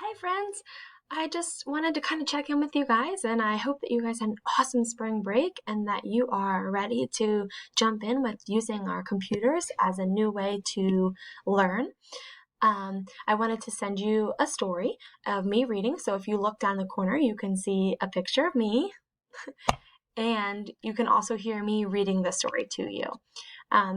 Hi friends! I just wanted to kind of check in with you guys, and I hope that you guys had an awesome spring break and that you are ready to jump in with using our computers as a new way to learn. I wanted to send you a story of me reading, so if you look down the corner you can see a picture of me and you can also hear me reading the story to you.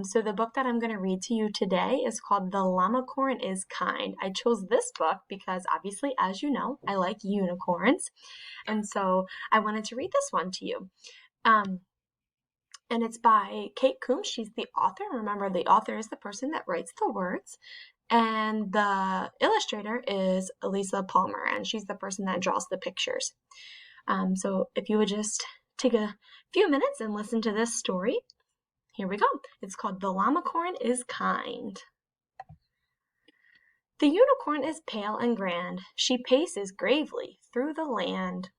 So the book that I'm going to read to you today is called The Lamacorn is Kind. I chose this book because obviously, as you know, I like unicorns. And so I wanted to read this one to you. And it's by Kate Coombs. She's the author. Remember, the author is the person that writes the words. And the illustrator is Elisa Palmer, and she's the person that draws the pictures. So if you would just take a few minutes and listen to this story. Here we go. It's called The Lamacorn is Kind. The unicorn is pale and grand. She paces gravely through the land.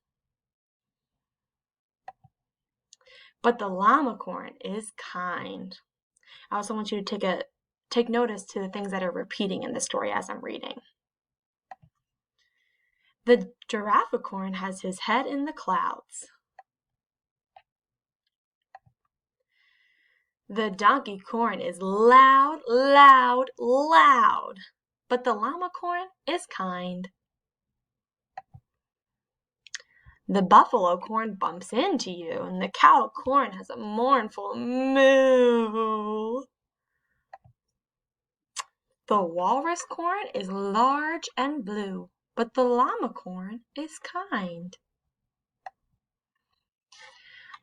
But the Lamacorn is kind. I also want you to take notice to the things that are repeating in the story as I'm reading. The Girafficorn has his head in the clouds. The Donkeycorn is loud, loud, loud. But the Lamacorn is kind. The Buffalocorn bumps into you, and the Cowcorn has a mournful moo. The Walruscorn is large and blue, but the Lamacorn is kind.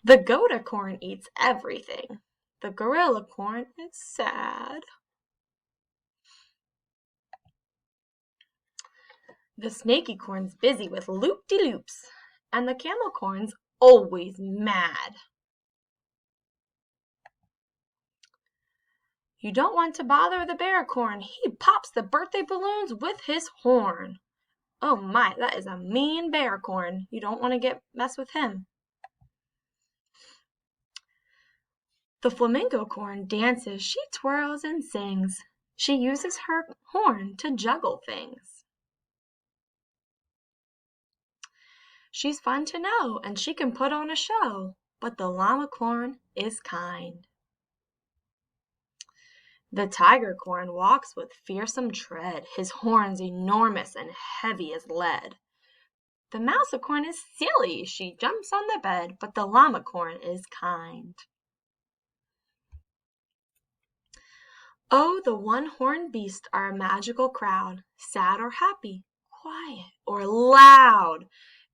The Goatacorn eats everything. The Gorillacorn is sad. The Snakycorn's busy with loop-de-loops, and the Camelcorn's always mad. You don't want to bother the Bearcorn. He pops the birthday balloons with his horn. Oh my, that is a mean Bearcorn. You don't want to mess with him. The Flamingocorn dances. She twirls and sings. She uses her horn to juggle things. She's fun to know, and she can put on a show, but the Lamacorn is kind. The Tigercorn walks with fearsome tread, his horns enormous and heavy as lead. The Mouseacorn is silly, she jumps on the bed, but the Lamacorn is kind. Oh, the one-horned beasts are a magical crowd, sad or happy, quiet or loud,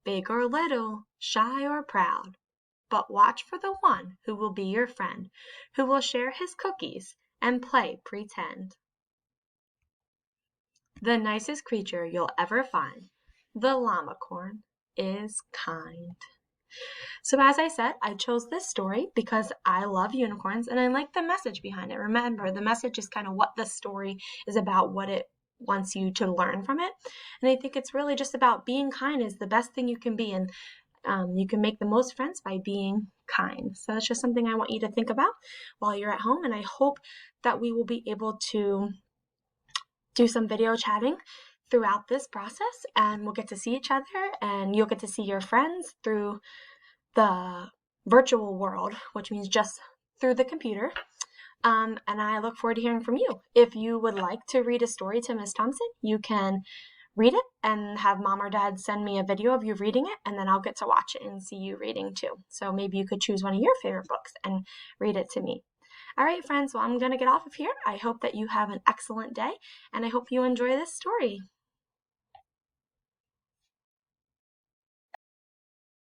big or little, shy or proud. But watch for the one who will be your friend, who will share his cookies and play pretend. The nicest creature you'll ever find, the Lamacorn is kind. So as I said, I chose this story because I love unicorns and I like the message behind it. Remember, the message is kind of what the story is about, what it wants you to learn from it. And I think it's really just about being kind is the best thing you can be, and you can make the most friends by being kind. So that's just something I want you to think about while you're at home, and I hope that we will be able to do some video chatting throughout this process, and we'll get to see each other and you'll get to see your friends through the virtual world, which means just through the computer. And I look forward to hearing from you. If you would like to read a story to Miss Thompson, you can read it and have mom or dad send me a video of you reading it, and then I'll get to watch it and see you reading too. So maybe you could choose one of your favorite books and read it to me. All right, friends, well, I'm going to get off of here. I hope that you have an excellent day, and I hope you enjoy this story.